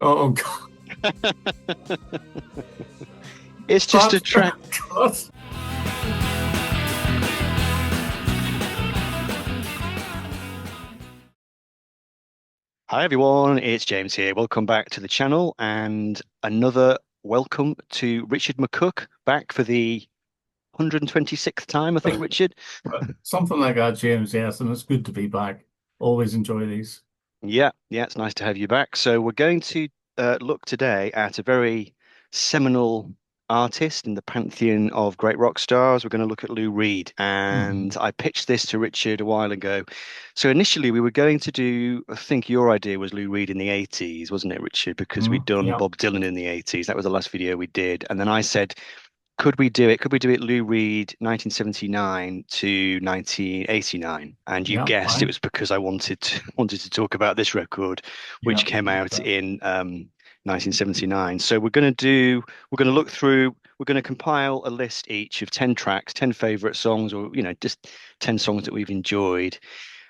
Oh God. It's just a That's track. God. Hi everyone, it's James here. Welcome back to the channel and another welcome to Richard McCook back for the 126th time, I think, Richard. Something like that, James. Yes, and it's good to be back. Always enjoy these. Yeah, it's nice to have you back. So we're going to look today at a very seminal artist in the pantheon of great rock stars. We're going to look at Lou Reed, and Mhm. I pitched this to Richard a while ago. So initially we were going to do, I think your idea was Lou Reed in the 80s, wasn't it, Richard? Because we'd done Yeah, Bob Dylan in the 80s. That was the last video we did. And then I said, could we do it? Could we do it Lou Reed 1979 to 1989? And you yeah, guessed it fine. was because I wanted to talk about this record, which Yeah, came that's out right. in 1979. So we're going to look through, we're going to compile a list each of 10 tracks, 10 favorite songs, or just 10 songs that we've enjoyed.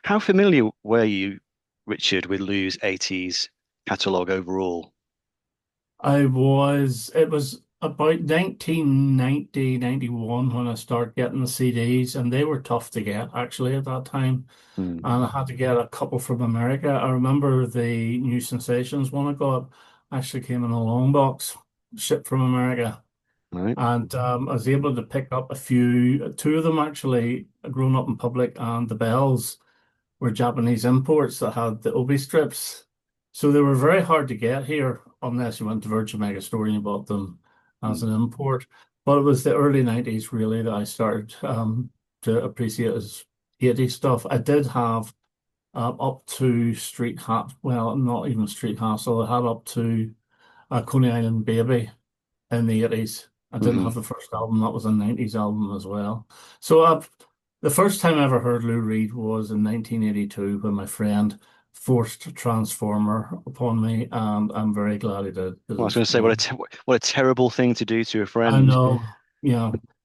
How familiar were you, Richard, with Lou's 80s catalogue overall? It was about 1990, 91 when I started getting the CDs, and they were tough to get actually at that time. Hmm. And I had to get a couple from America. I remember the New Sensations one I got actually came in a long box, shipped from America. Right. And I was able to pick up two of them actually, Grown Up in Public and The Bells were Japanese imports that had the obi strips. So they were very hard to get here unless you went to Virgin Megastore and you bought them as Hmm. an import. But it was the early 90s really that I started to appreciate his 80s stuff. I did have up to Street Hat, well, not even Street Hassle, I had up to Coney Island Baby in the 80s. I didn't Hmm. have the first album, that was a 90s album as well. So the first time I ever heard Lou Reed was in 1982 when my friend forced Transformer upon me, and I'm very glad he did Well, I was because, going to say, what a terrible thing to do to a I friend. know,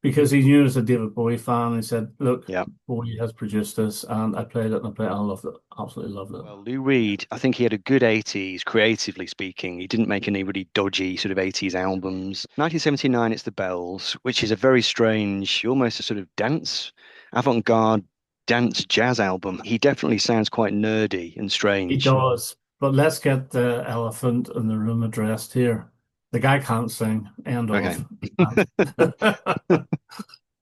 because he knew I was a David Bowie fan. He said, "Look, Yeah. Bowie has produced this," and I played it and I played it. I loved it, absolutely loved it. Well, Lou Reed, I think he had a good 80s, creatively speaking. He didn't make any really dodgy sort of 80s albums. 1979, it's The Bells, which is a very strange, almost a sort of dance, avant-garde dance jazz album. He definitely sounds quite nerdy and He strange. does. But let's get the elephant in the room addressed here. The guy can't sing. End Okay. of. He can't.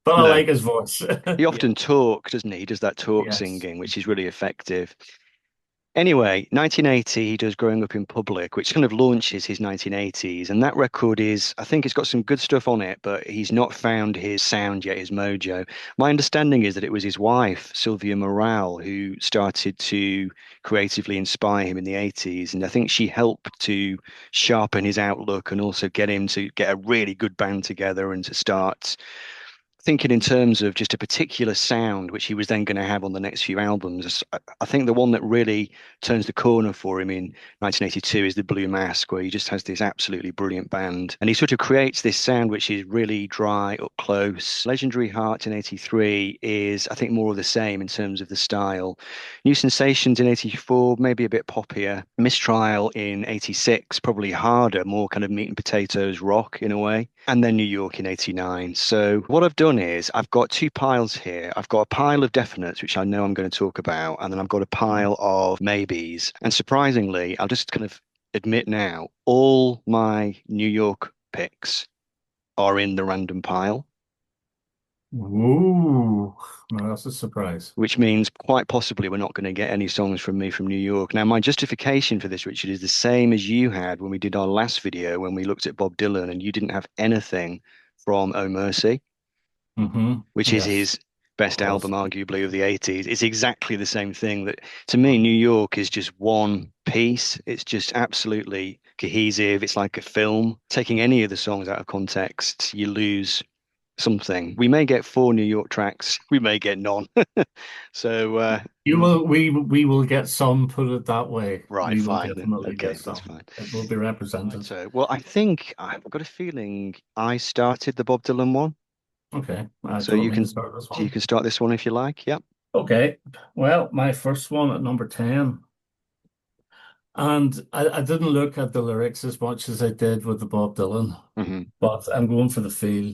But I No. like his voice. He Yeah. often talks, doesn't he? He does that talk Yes. singing, which is really effective. Anyway, 1980, he does Growing Up in Public, which kind of launches his 1980s. And that record is, I think it's got some good stuff on it, but he's not found his sound yet, his mojo. My understanding is that it was his wife, Sylvia Morale, who started to creatively inspire him in the 80s. And I think she helped to sharpen his outlook and also get him to get a really good band together and to start thinking in terms of just a particular sound, which he was then going to have on the next few albums. I think the one that really turns the corner for him in 1982 is the Blue Mask, where he just has this absolutely brilliant band. And he sort of creates this sound which is really dry, up close. Legendary Heart in 83 is, I think, more of the same in terms of the style. New Sensations in 84, maybe a bit poppier. Mistrial in 86, probably harder, more kind of meat and potatoes rock in a way. And then New York in 89. So what I've done is I've got two piles here. I've got a pile of definites, which I know I'm going to talk about, and then I've got a pile of maybes. And surprisingly, I'll just kind of admit now, all my New York picks are in the random pile, Ooh. No, that's a surprise. which means quite possibly we're not going to get any songs from me from New York. Now, my justification for this, Richard, is the same as you had when we did our last video when we looked at Bob Dylan, and you didn't have anything from Oh Mercy, Mm-hmm. which is Yes, his best of course. album, arguably, of the 80s. It's exactly the same thing that, to me, New York is just one piece. It's just absolutely cohesive. It's like a film. Taking any of the songs out of context, you lose something. We may get four New York tracks, we may get none. So, We will get some, put it that way. right, We will fine. definitely get Okay, that's some. fine. It will be Right, represented. so, well, I think I've got a feeling I started the Bob Dylan one. Okay. So Do you want me to start this you one? can start this one if you like. Yep. Okay. Well, my first one at number 10. And I didn't look at the lyrics as much as I did with the Bob Dylan, Hmm. but I'm going for the feel,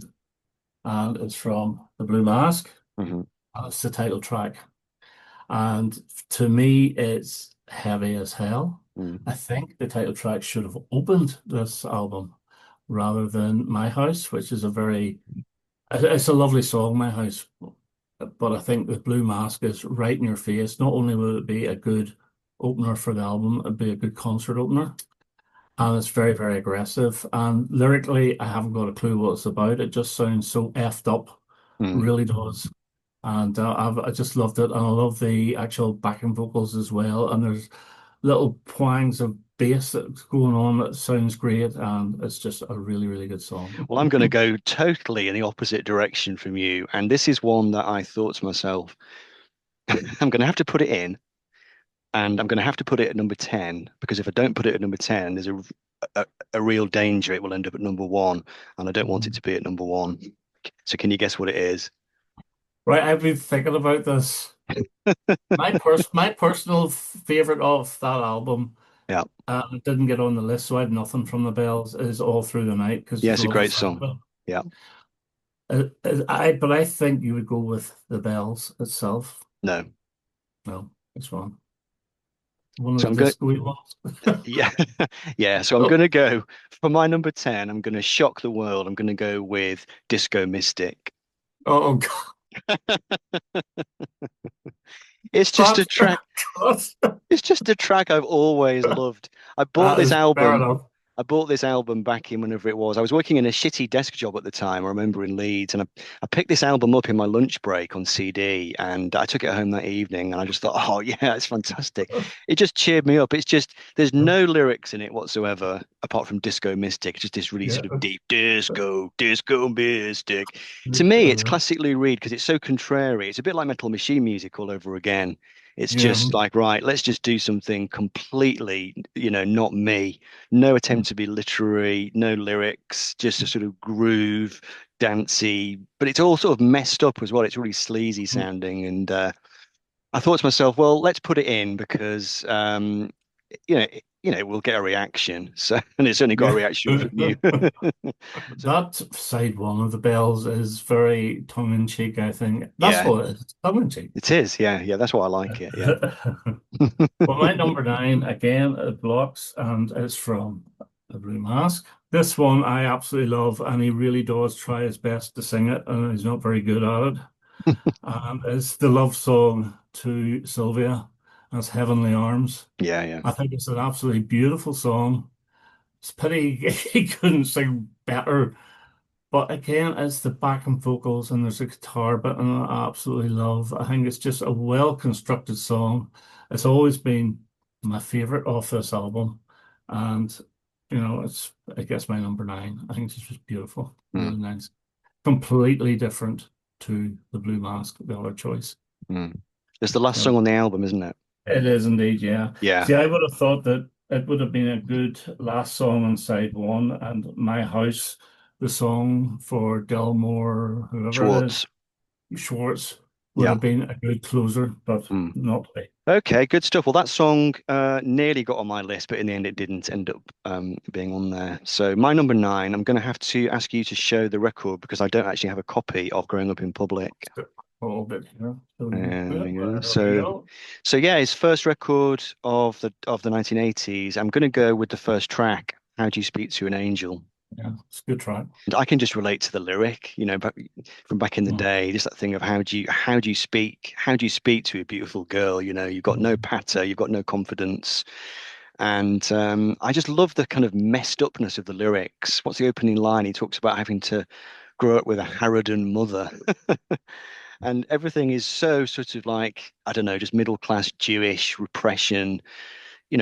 and it's from the Blue Mask, Hmm. and it's the title track. And to me, it's heavy as hell. Mm. I think the title track should have opened this album rather than My House, which is it's a lovely song, My House. But I think the Blue Mask is right in your face. Not only will it be a good opener for the album, it'd be a good concert opener. And it's very, very aggressive. And lyrically, I haven't got a clue what it's about. It just sounds so effed up, Mm. really does. And I just loved it. And I love the actual backing vocals as well. And there's little twangs of bass that's going on that sounds great. And it's just a really, really good song. Well, I'm going to go totally in the opposite direction from you. And this is one that I thought to myself, I'm going to have to put it in, and I'm going to have to put it at number 10, because if I don't put it at number 10, there's a real danger it will end up at number one, and I don't want it to be at number one. So can you guess what it is? Right, I've been thinking about this. My personal favorite of that album Yeah. didn't get on the list, so I had nothing from the Bells. Is All Through the Night because Yeah, there's it's a a lovely great sound song. of Yeah. but I think you would go with the Bells itself. No. No, it's wrong. One of So the I'm going, disco ones. yeah. Yeah. So I'm going to go for my number 10. I'm going to shock the world. I'm going to go with Disco Mystic. Oh It's just a God, track. God. It's just a track I've always loved. I bought That this is fair album. enough. I bought this album back in whenever it was. I was working in a shitty desk job at the time. I remember in Leeds, and I picked this album up in my lunch break on CD, and I took it home that evening, and I just thought, oh yeah, it's fantastic. It just cheered me up. It's just there's no lyrics in it whatsoever apart from Disco Mystic. It's just this really Yeah, sort of deep disco mystic. To me, it's yeah, classically read because it's so contrary. It's a bit like Metal Machine music all over again. It's yeah. just like, right, let's just do something completely, not me. No attempt to be literary, no lyrics, just a sort of groove, dancey, but it's all sort of messed up as well. It's really sleazy sounding. And I thought to myself, well, let's put it in because, we'll get a reaction. So, and it's only got a Yeah. reaction from you. So, That side one of the Bells is very tongue-in-cheek, I think. That's yeah, what it is, tongue-in-cheek. it is. Yeah, yeah, that's why I like it. Yeah. Well, my number nine, again, it blocks, and it's from The Blue Mask. This one I absolutely love, and he really does try his best to sing it, and he's not very good at it. And it's the love song to Sylvia, that's Heavenly Arms. Yeah, yeah. I think it's an absolutely beautiful song. It's a pity he couldn't sing better. But again, it's the backing vocals and there's a guitar bit and I absolutely love. I think it's just a well-constructed song. It's always been my favorite off this album. And it's I guess my number nine. I think it's just beautiful. Really Mm, nice. Completely different to the Blue Mask, the other choice. mm. It's the last song So on the album, isn't it? it is indeed, yeah. Yeah. See, I would have thought that it would have been a good last song on side one, and My House, the song for Delmore, whoever it is, Schwartz. Schwartz, would Yeah. have been a good closer, but Mm. not today. Okay, good stuff. Well, that song nearly got on my list, but in the end, it didn't end up being on there. So, my number 9, I'm going to have to ask you to show the record because I don't actually have a copy of Growing Up in Public. A little bit here. So, There yeah, we go. there we go. So yeah, his first record of the 1980s. I'm going to go with the first track. How do you speak to an angel? Yeah, it's a good track. And I can just relate to the lyric, from back in the Mm. day, just that thing of how do you speak to a beautiful girl? You've got no patter, you've got no confidence, and I just love the kind of messed upness of the lyrics. What's the opening line? He talks about having to grow up with a harridan mother, and everything is so sort of like I don't know, just middle class Jewish repression.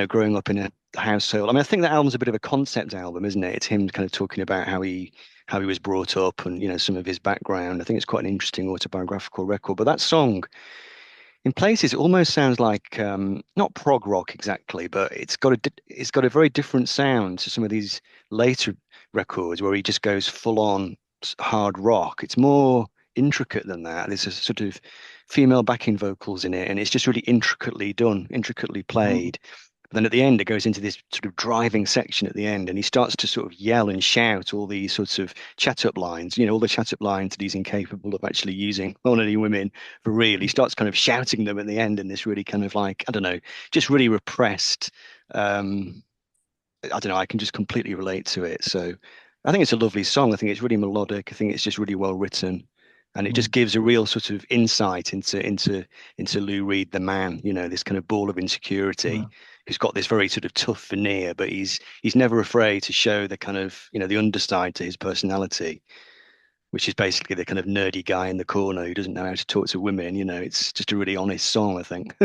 Growing up in a household. I mean, I think that album's a bit of a concept album, isn't it? It's him kind of talking about how he was brought up and some of his background. I think it's quite an interesting autobiographical record. But that song, in places, it almost sounds like not prog rock exactly, but it's got a very different sound to some of these later records where he just goes full on hard rock. It's more intricate than that. There's a sort of female backing vocals in it, and it's just really intricately done, intricately Mhm. played. Then at the end, it goes into this sort of driving section at the end, and he starts to sort of yell and shout all these sorts of chat-up lines, all the chat-up lines that he's incapable of actually using on any women for real. He starts kind of shouting them at the end in this really kind of like, I don't know, just really repressed. Um, I don't know, I can just completely relate to it. So I think it's a lovely song. I think it's really melodic. I think it's just really well written. And it just Mm, gives a real sort of insight into Lou Reed, the man, this kind of ball of yeah. insecurity who's got this very sort of tough veneer, but he's never afraid to show the kind of, the underside to his personality, which is basically the kind of nerdy guy in the corner who doesn't know how to talk to women. It's just a really honest song, I think.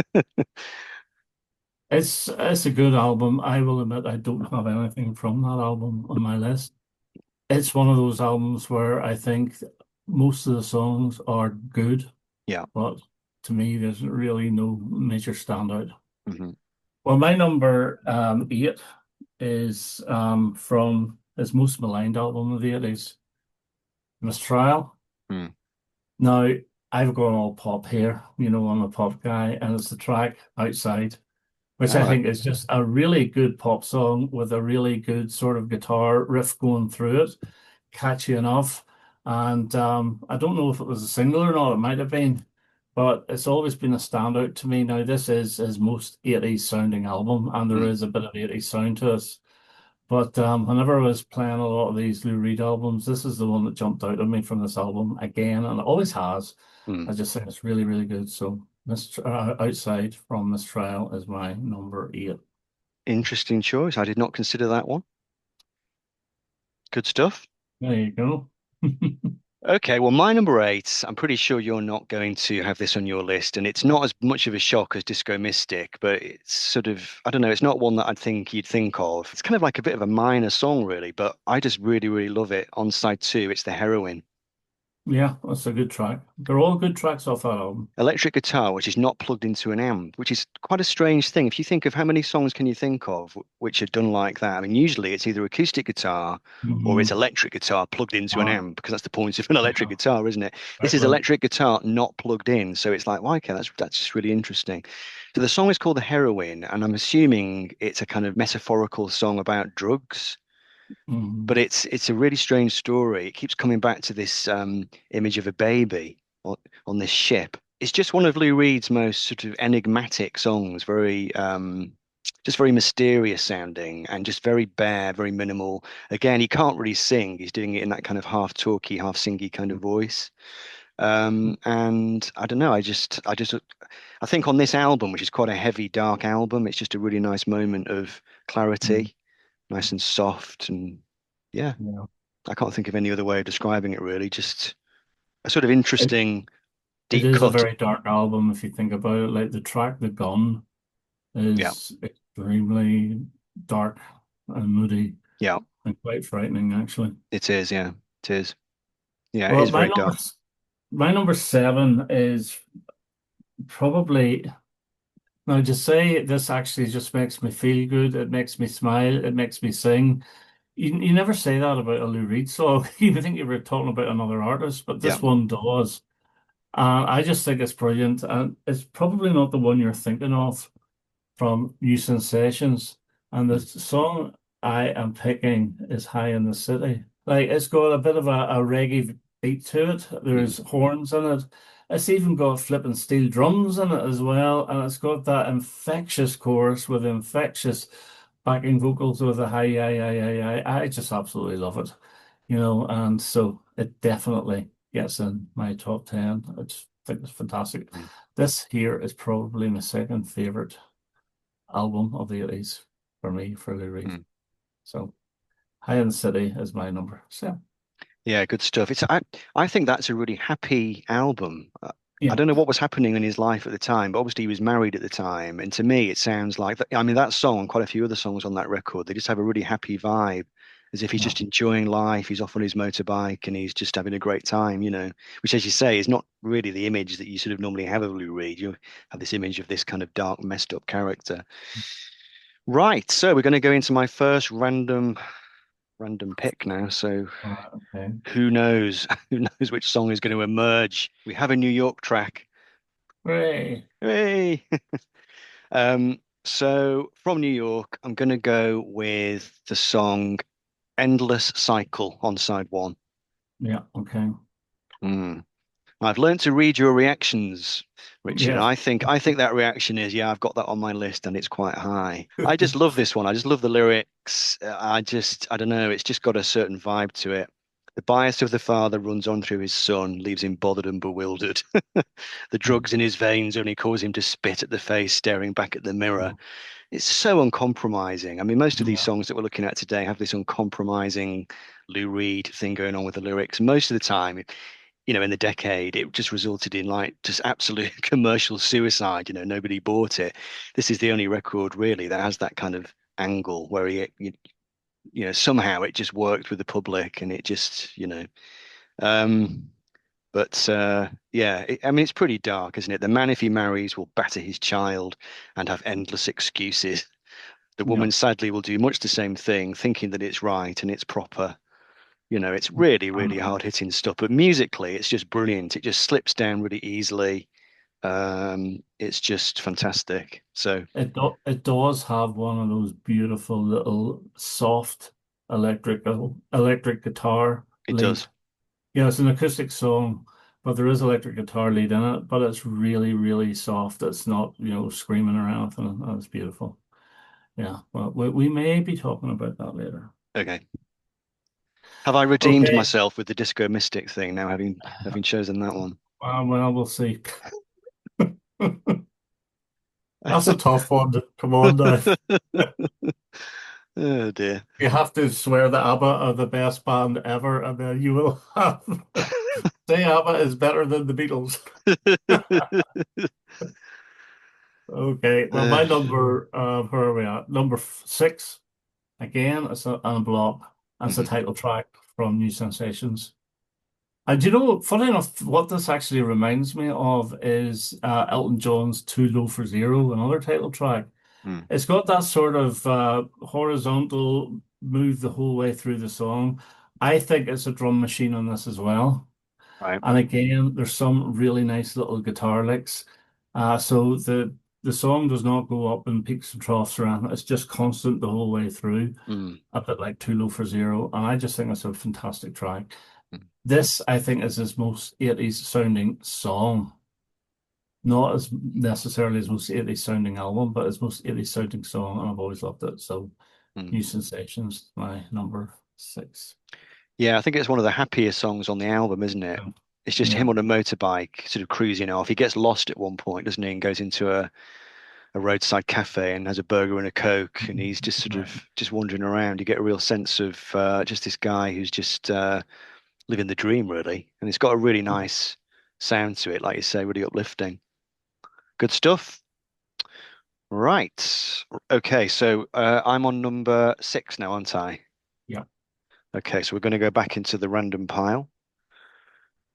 It's a good album. I will admit I don't have anything from that album on my list. It's one of those albums where I think most of the songs are good, Yeah. but to me, there's really no major standout. Hmm. Well, my number eight is from his most maligned album of the 80s, Mistrial. Mm. Now, I've gone all pop here, I'm a pop guy, and it's the track Outside, which All I right. think is just a really good pop song with a really good sort of guitar riff going through it, catchy enough. And I don't know if it was a single or not, it might have been, but it's always been a standout to me. Now, this is his most 80s sounding album, and there Mm. is a bit of 80s sound to it. But whenever I was playing a lot of these Lou Reed albums, this is the one that jumped out at me from this album again, and it always has. Mm. I just think it's really, really good. So, Outside from Mistrial is my number eight. Interesting choice. I did not consider that one. Good stuff. There you go. Okay, well, my number eight, I'm pretty sure you're not going to have this on your list, and it's not as much of a shock as Disco Mystic, but it's sort of, I don't know, it's not one that I'd think you'd think of. It's kind of like a bit of a minor song, really, but I just really, really love it. On side two, it's The Heroine. Yeah, that's a good track. They're all good tracks off that album. Electric guitar, which is not plugged into an amp, which is quite a strange thing. If you think of how many songs can you think of which are done like that? I mean, usually it's either acoustic guitar or it's Hmm. electric guitar plugged into an Uh, amp because that's the point of an electric yeah, guitar, isn't it? This quite is right. electric guitar not plugged in, so it's like, well, okay, that's just really interesting. So the song is called The Heroine, and I'm assuming it's a kind of metaphorical song about drugs. But Hmm. it's a really strange story. It keeps coming back to this image of a baby on this ship. It's just one of Lou Reed's most sort of enigmatic songs, very just very mysterious sounding and just very bare, very minimal. Again, he can't really sing. He's doing it in that kind of half talky, half singy kind of voice. And I don't know, I think on this album, which is quite a heavy, dark album, it's just a really nice moment of clarity, nice and soft, and yeah, Yeah. I can't think of any other way of describing it really. Just a sort of It, interesting it deep is a cut. very dark album if you think about it. Like the track The Gun Yeah, is extremely dark and moody yeah, and quite frightening, actually. it is. Yeah, it is. Yeah, it Well, is very dark. my number seven is probably now to say this actually just makes me feel good. It makes me smile. It makes me sing. You never say that about a Lou Reed song. You would think you were talking about another artist, but Yeah. this one does. I just think it's brilliant, and it's probably not the one you're thinking of from New Sensations. And the Mm, song I am picking is High in the City. Like it's got a bit of a reggae beat to it. mm, There's horns in it. It's even got flipping steel drums in it as well. And it's got that infectious chorus with infectious backing vocals with a high, yeah, yeah, yeah, yeah. I just absolutely love it. And so it definitely gets in my top 10. I just think it's fantastic. mm, This here is probably my second favorite album of the 80s for me, for Lou Reed. mm. So High in the City is my number. So Yeah, good stuff. I think that's a really happy album. I yeah, don't know what was happening in his life at the time, but obviously he was married at the time. And to me, it sounds like that. I mean, that song and quite a few other songs on that record, they just have a really happy vibe, as if he's yeah. just enjoying life. He's off on his motorbike and he's just having a great time, which, as you say, is not really the image that you sort of normally have of Lou Reed. You have this image of this kind of dark, messed up character. Right. So we're going to go into my first random pick now. So All right, okay. who knows? Who knows which song is going to emerge? We have a New York track. Hooray. Hey! So from New York, I'm going to go with the song Endless Cycle on side one. Yeah, okay. Hmm. I've learned to read your reactions, Richard. Yeah. I think that reaction is, yeah, I've got that on my list and it's quite high. I just love this one. I just love the lyrics. I don't know, it's just got a certain vibe to it. The bias of the father runs on through his son, leaves him bothered and bewildered. The drugs in his veins only cause him to spit at the face, staring back at the mirror. It's so uncompromising. I mean, most of these Yeah. songs that we're looking at today have this uncompromising Lou Reed thing going on with the lyrics. Most of the time, in the decade, it just resulted in like just absolute commercial suicide. Nobody bought it. This is the only record really that has that kind of angle where somehow it just worked with the public and it just, um, but yeah, I mean, it's pretty dark, isn't it? The man, if he marries, will batter his child and have endless excuses. The Yeah. woman sadly will do much the same thing, thinking that it's right and it's proper. It's really, really Um, hard-hitting stuff, but musically, it's just brilliant. It just slips down really easily. It's just fantastic. So it does have one of those beautiful little soft electric guitar it lead. does. Yeah, it's an acoustic song, but there is electric guitar lead in it, but it's really, really soft. It's not, screaming or anything. That's beautiful. Yeah, well, we may be talking about that later. Okay. Have I redeemed Okay, myself with the Disco Mystic thing now, having chosen that one? well, we'll see. That's a tough one. Come on now. Oh dear. You have to swear that ABBA are the best band ever, and then you will have say ABBA is better than the Beatles. Okay, well, my Uh, number, where are we at? Number six. Again, it's on a block. That's the mhm, title track from New Sensations. And funny enough, what this actually reminds me of is Elton John's Too Low for Zero, another title track. mm, It's got that sort of horizontal move the whole way through the song. I think it's a drum machine on this as well. right. And again, there's some really nice little guitar licks. So the song does not go up in peaks and troughs or anything. It's just constant the whole way through, Mm, a bit like Too Low for Zero. And I just think it's a fantastic track. mm, This, I think, is his most 80s sounding song. Not as necessarily his most 80s sounding album, but his most 80s sounding song. And I've always loved it. So mm. New Sensations, my number six. Yeah, I think it's one of the happier songs on the album, isn't it? Yeah. It's just Yeah. him on a motorbike, sort of cruising off. He gets lost at one point, doesn't he? And goes into a roadside cafe and has a burger and a Coke, and he's just sort Yeah. of just wandering around. You get a real sense of just this guy who's just living the dream, really. And it's got a really nice sound to it, like you say, really uplifting. Good stuff. Right. Okay, so I'm on number six now, aren't I? Yeah. Okay, so we're going to go back into the random pile,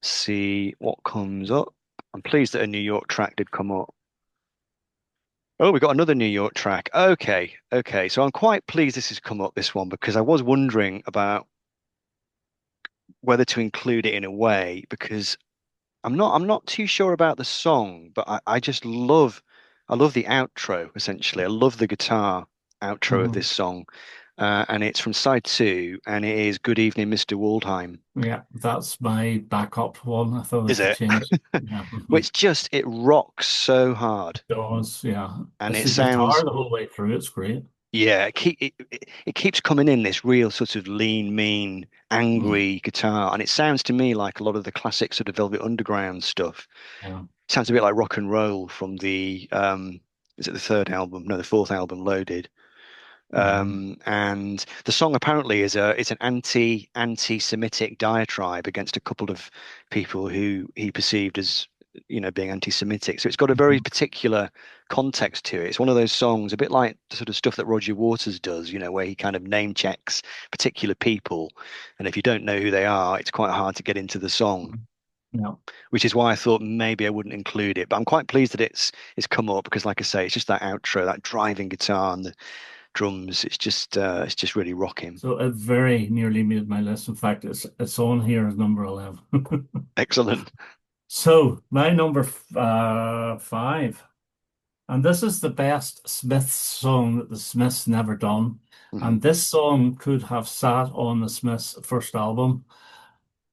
see what comes up. I'm pleased that a New York track did come up. Oh, we got another New York track. Okay, okay. So I'm quite pleased this has come up, this one, because I was wondering about whether to include it in a way, because I'm not too sure about the song, but I love the outro, essentially. I love the guitar outro of Mhm. this song. And it's from side two, and it is Good Evening, Mr. Waldheim. Yeah, that's my backup one. I thought I Is should it? change. Yeah, Which just it rocks so hard. it was. Yeah, And it's it the guitar sounds the whole way through. It's great. Yeah, it keeps coming in this real sort of lean, mean, Mm. angry guitar, and it sounds to me like a lot of the classic sort of Velvet Underground stuff. Yeah. Sounds a bit like rock and roll from the is it the third album? No, the fourth album, Loaded. Mhm. And the song apparently is an anti-Semitic diatribe against a couple of people who he perceived as, being anti-Semitic. So it's got a very Mhm. particular context to it. It's one of those songs, a bit like the sort of stuff that Roger Waters does, where he kind of name checks particular people, and if you don't know who they are, it's quite hard to get into the song. Yeah. Which is why I thought maybe I wouldn't include it, but I'm quite pleased that it's come up because, like I say, it's just that outro, that driving guitar and the drums. It's just really rocking. So it very nearly made my list. In fact, it's on here as number 11. Excellent. So my number five. And this is the best Smiths song that the Smiths never done. Hmm. And this song could have sat on the Smiths' first album.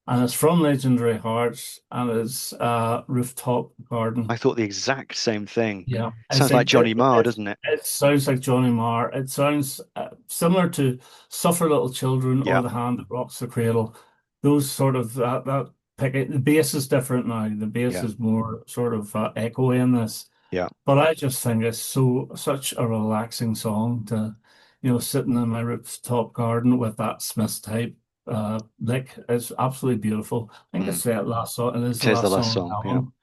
And it's from Legendary Hearts and it's Rooftop Garden. I thought the exact same thing. Yeah, Sounds like Johnny Marr, doesn't it? it sounds like Johnny Marr. It sounds similar to Suffer Little Children or Yeah, The Hand That Rocks the Cradle. Those sort of that pick. The bass is different now. The bass yeah, is more sort of echoey in this. yeah. But I just think it's such a relaxing song to, sitting in my rooftop garden with that Smiths type lick. It's absolutely beautiful. I think Mm. it's the last song. It is It the is the last last song on the song. Yeah. album.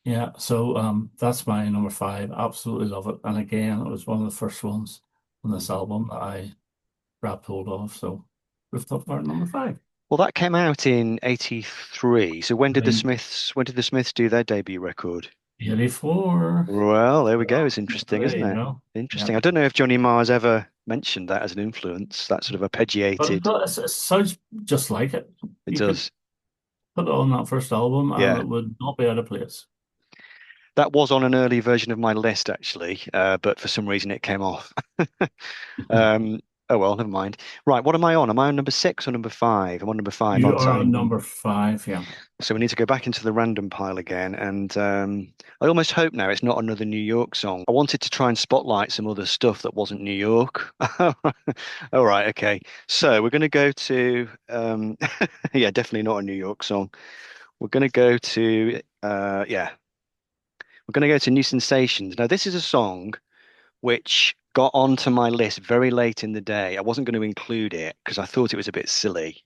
Yeah, so that's my number five. Absolutely love it. And again, it was one of the first ones on Mm. this album that I grabbed hold of. So Rooftop Garden number five. Well, that came out in '83. So Right. When did the Smiths do their debut record? 84. Well, there we go. Well, It's interesting, there isn't you it? go. Yeah. Interesting. I don't know if Johnny Marr's ever mentioned that as an influence, that sort of arpeggiated. But it sounds just like it. It You could does. put it on that first album and Yeah. it would not be out of place. That was on an early version of my list, actually, but for some reason it came off. Um, oh well, never mind. Right, what am I on? Am I on number six or number five? I'm on number five, You aren't are I? on number five, yeah. So we need to go back into the random pile again. And I almost hope now it's not another New York song. I wanted to try and spotlight some other stuff that wasn't New York. All right, okay. So we're going to go to, yeah, definitely not a New York song. We're going to go to, yeah, we're going to go to New Sensations. Now, this is a song which got onto my list very late in the day. I wasn't going to include it because I thought it was a bit silly.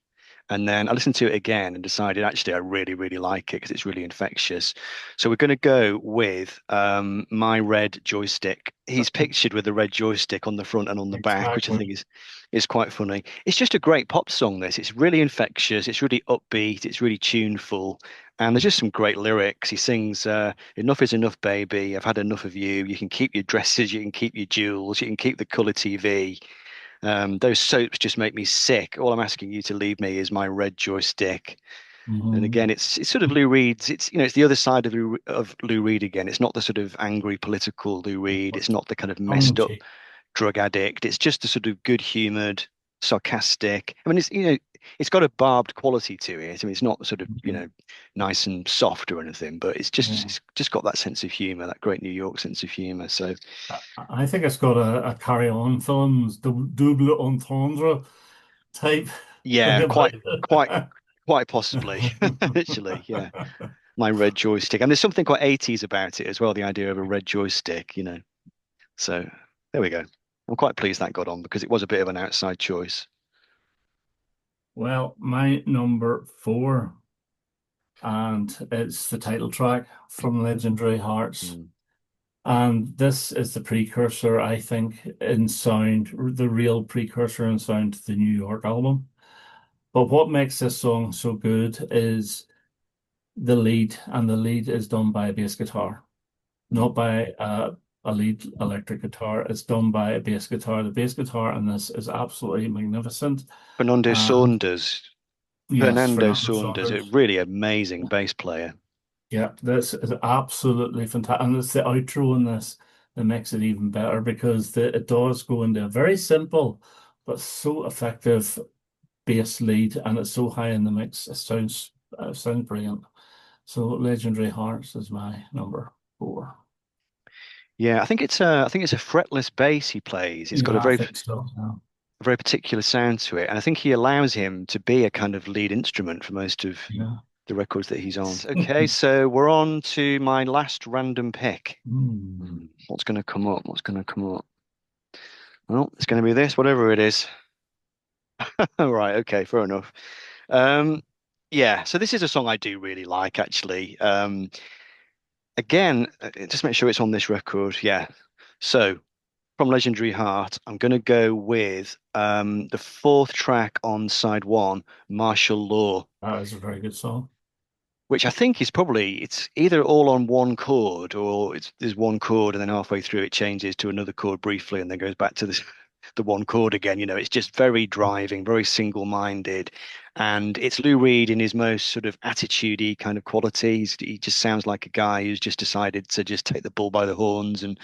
And then I listened to it again and decided actually I really, really like it because it's really infectious. So we're going to go with My Red Joystick. He's pictured with a red joystick on the front and on the back, which I think Exactly. is quite funny. It's just a great pop song, this. It's really infectious, it's really upbeat, it's really tuneful, and there's just some great lyrics. He sings, enough is enough, baby. I've had enough of you. You can keep your dresses, you can keep your jewels, you can keep the color TV. Those soaps just make me sick. All I'm asking you to leave me is my red joystick. And Hmm. again, it's sort of Lou Reed's. It's the other side of Lou Reed again. It's not the sort of angry political Lou Reed. It's not the kind of Tongue in messed up cheek. drug addict. It's just a sort of good-humored, sarcastic. I mean, it's got a barbed quality to it. I mean, it's not sort of, Mhm. nice and soft or anything, but Yeah. it's just got that sense of humor, that great New York sense of humor. So I think it's got a carry-on films, double entendre type thing yeah, about quite, it. quite possibly, actually, yeah. My red joystick, and there's something quite 80s about it as well. The idea of a red joystick. So there we go. I'm quite pleased that got on because it was a bit of an outside choice. Well, my number four, and it's the title track from Legendary Hearts. Mm. And this is the precursor, I think, in sound, the real precursor in sound to the New York album. But what makes this song so good is the lead, and the lead is done by a bass guitar, Mm. not by a lead electric guitar. It's done by a bass guitar. The bass guitar in this is absolutely magnificent. Fernando And Saunders, yes, Fernando Fernando Saunders, a Saunders. really amazing bass player. Yeah, this is absolutely fantastic. And it's the outro in this that makes it even better because it does go into a very simple but so effective bass lead and it's so high in the mix. It sounds brilliant. So Legendary Hearts is my number four. Yeah, I think it's a fretless bass he plays. It's got Yeah, I think so. Yeah. a very particular sound to it, and I think he allows him to be a kind of lead instrument for most of Yeah. the records that he's on. Okay, so we're on to my last random pick. Hmm. What's going to come up? What's going to come up? Well, it's going to be this, whatever it is. All right, okay, fair enough. Um, yeah, so this is a song I do really like, actually. Again, just make sure it's on this record. Yeah. So from Legendary Heart, I'm going to go with the fourth track on side one, Martial Law, That is a very good song. which I think is probably it's either all on one chord or there's one chord and then halfway through it changes to another chord briefly and then goes back to this the one chord again. It's just very driving, very single-minded. And it's Lou Reed in his most sort of attitudey kind of qualities. He just sounds like a guy who's just decided to just take the bull by the horns, and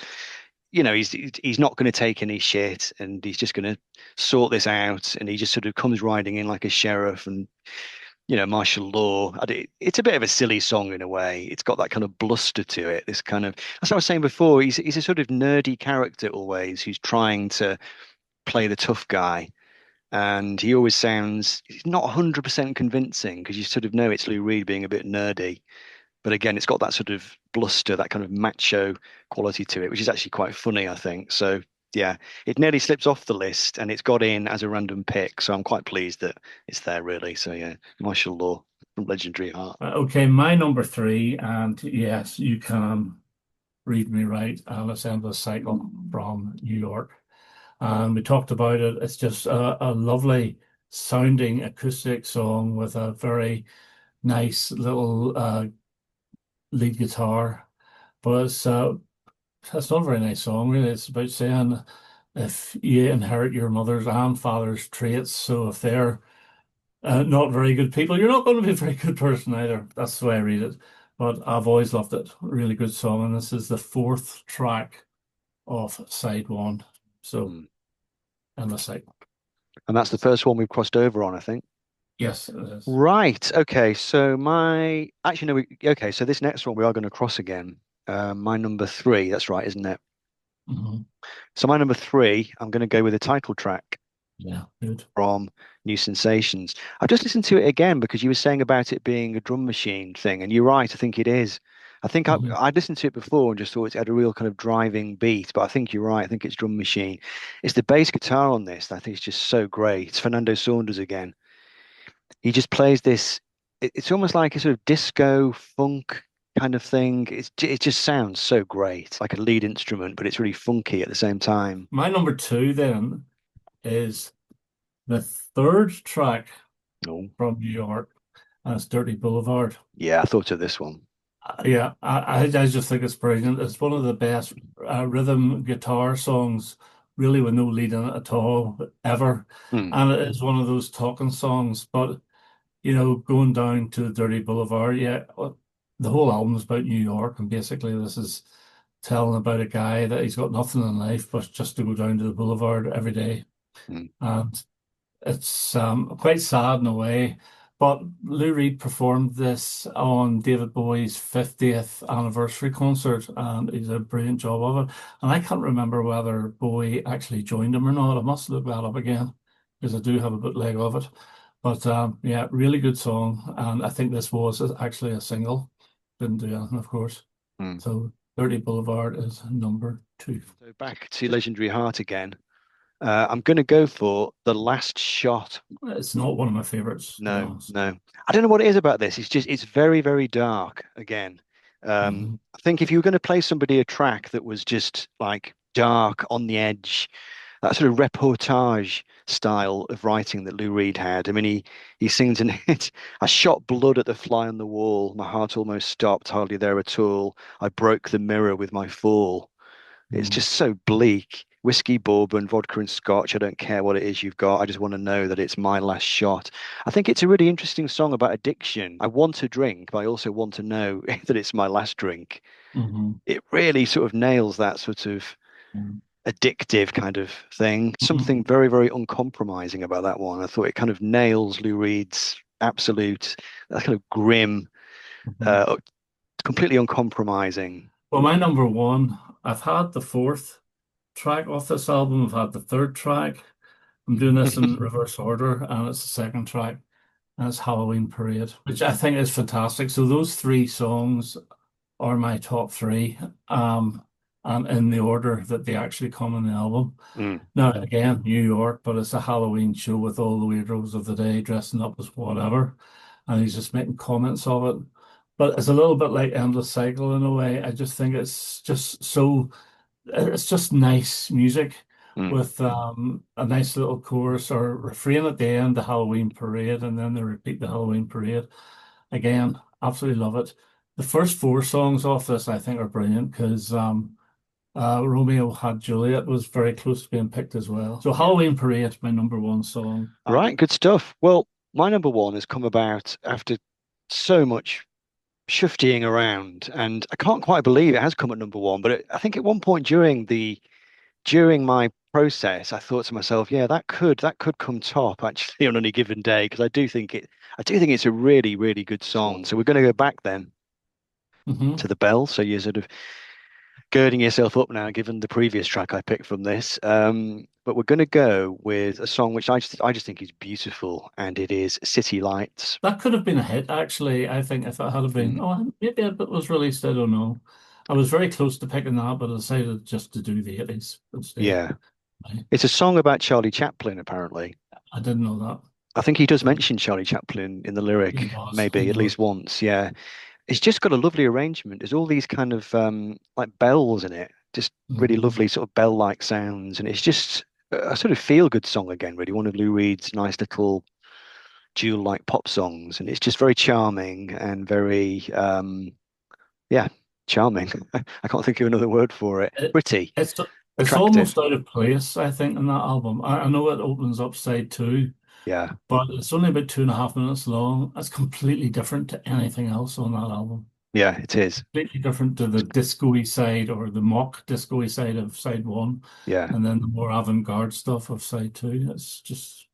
he's not going to take any shit, and he's just going to sort this out. And he just sort of comes riding in like a sheriff, and martial law. It's a bit of a silly song in a way. It's got that kind of bluster to it. This kind of, as I was saying before, he's a sort of nerdy character always who's trying to play the tough guy. And he always sounds, he's not 100% convincing because you sort of know it's Lou Reed being a bit nerdy. But again, it's got that sort of bluster, that kind of macho quality to it, which is actually quite funny, I think. So yeah, it nearly slips off the list and it's got in as a random pick. So I'm quite pleased that it's there, really. So yeah, martial law from Legendary Heart. Okay, my number three, and yes, you can read me right. Alice Endless Cycle from New York. And we talked about it. It's just a lovely sounding acoustic song with a very nice little lead guitar. But it's not a very nice song, really. It's about saying if you inherit your mother's and father's traits, so if they're not very good people, you're not going to be a very good person either. That's the way I read it. But I've always loved it. Really good song. And this is the fourth track of side one. So, Mm. and the cycle. And that's the first one we've crossed over on, I think. Yes, it is. Right. Okay. So actually, no, okay. So this next one we are going to cross again. My number three. That's right, isn't it? Hmm. So my number three, I'm going to go with the title track Yeah, good. from New Sensations. I just listened to it again because you were saying about it being a drum machine thing, and you're right. I think it is. I think Hmm. I'd listened to it before and just thought it had a real kind of driving beat, but I think you're right. I think it's drum machine. It's the bass guitar on this that I think is just so great. It's Fernando Saunders again. He just plays this. It's almost like a sort of disco funk kind of thing. It just sounds so great, like a lead instrument, but it's really funky at the same time. My number two then is the third track Oh, from New York, and it's Dirty Boulevard. yeah, I thought of this one. Yeah, I just think it's brilliant. It's one of the best rhythm guitar songs, really, with no lead in it at all, ever. Hmm. And it is one of those talking songs. But, going down to Dirty Boulevard, yeah, the whole album is about New York. And basically, this is telling about a guy that he's got nothing in life but just to go down to the boulevard every day. Hmm. And it's quite sad in a way. But Lou Reed performed this on David Bowie's 50th anniversary concert, and he did a brilliant job of it. And I can't remember whether Bowie actually joined him or not. I must look that up again because I do have a bootleg of it. But yeah, really good song. And I think this was actually a single. Didn't do anything, of course. Hmm. So Dirty Boulevard is number two. So back to Legendary Heart again. I'm going to go for The Last Shot. It's not one of my favorites, to be No, honest. no. I don't know what it is about this. It's very, very dark again. Hmm. I think if you were going to play somebody a track that was just like dark on the edge, that sort of reportage style of writing that Lou Reed had. I mean, he sings in it, I shot blood at the fly on the wall. My heart almost stopped, hardly there at all. I broke the mirror with my fall. It's just so bleak. Whiskey, bourbon, vodka, and scotch. I don't care what it is you've got. I just want to know that it's my last shot. I think it's a really interesting song about addiction. I want to drink, but I also want to know that it's my last drink. Hmm. It really sort of nails that sort of addictive kind of thing. Hmm. Something very, very uncompromising about that one. I thought it kind of nails Lou Reed's absolute, that kind of grim, Hmm. uh, completely uncompromising. Well, my number one, I've had the fourth track off this album. I've had the third track. I'm doing this in reverse order, and it's the second track, and it's Halloween Parade, which I think is fantastic. So those three songs are my top three, and in the order that they actually come in the album. Mm, Now, again, New York, but it's a Halloween show with all the weirdos of the day dressing up as whatever, and he's just making comments of it. But it's a little bit like Endless Cycle in a way. I just think it's just nice music mm. with a nice little chorus or refrain at the end, the Halloween parade, and then they repeat the Halloween parade. Again, absolutely love it. The first four songs off this, I think, are brilliant because Romeo Had Juliet was very close to being picked as well. So Yeah. Halloween Parade, my number one song. Right, good stuff. Well, my number one has come about after so much shifting around, and I can't quite believe it has come at number one. But I think at one point during my process, I thought to myself, yeah, that could come top actually on any given day because I do think it's a really really good song. So we're going to go back then Hmm. to the bell. So you're sort of girding yourself up now, given the previous track I picked from this. But we're going to go with a song which I just think is beautiful, and it is City Lights. That could have been a hit, actually. I think if it had been, Mm, oh, maybe if it was released, I don't know. I was very close to picking that, but I decided just to do the 80s instead. yeah, it's a song about Charlie Chaplin, apparently. I didn't know that. I think he does But mention Charlie Chaplin in the he lyric, does. He maybe at does. least once. Yeah. It's just got a lovely arrangement. There's all these kind of like bells in it, just really Mhm. lovely sort of bell-like sounds, and it's just a sort of feel-good song again, really. One of Lou Reed's nice little dual-like pop songs, and it's just very charming and very yeah, charming. I can't think of another word for it. It, Pretty, it's it's attractive. almost out of place, I think, in that album. I know it opens up side two, Yeah, but it's only about 2.5 minutes long. It's completely different to anything else on that album. yeah, it is. Completely different to the disco-y side or the mock disco-y side of side one, Yeah, and then the more avant-garde stuff of side two. It's just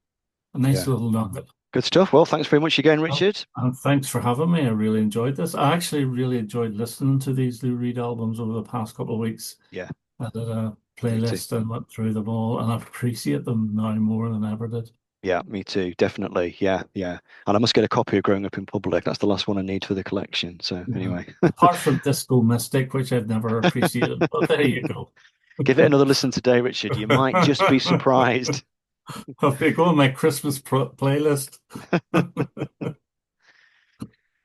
a nice yeah. little nugget. Good stuff. Well, thanks very much again, Richard. And thanks for having me. I really enjoyed this. I actually really enjoyed listening to these Lou Reed albums over the past couple of weeks. Yeah, I did a me too. playlist and went through them all, and I appreciate them now more than I ever did. Yeah, me too. Definitely. Yeah, yeah. And I must get a copy of Growing Up in Public. That's the last one I need for the collection. So Yeah. anyway, Apart from Disco Mystic, which I've never appreciated, but there you go. give it another listen today, Richard. You might just be surprised. I'll be going my Christmas playlist.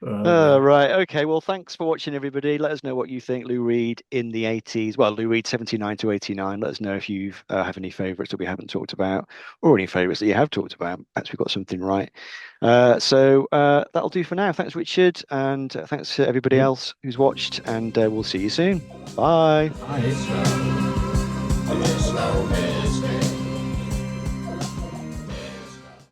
Dear. Right. Okay. Well, thanks for watching, everybody. Let us know what you think. Lou Reed in the 80s. Well, Lou Reed 79 to 89. Let us know if you have any favorites that we haven't talked about or any favorites that you have talked about. Perhaps we got something right. That'll do for now. Thanks, Richard. And thanks to everybody Yep. else who's watched. And we'll see you soon. Bye. Bye. slow, a little slow.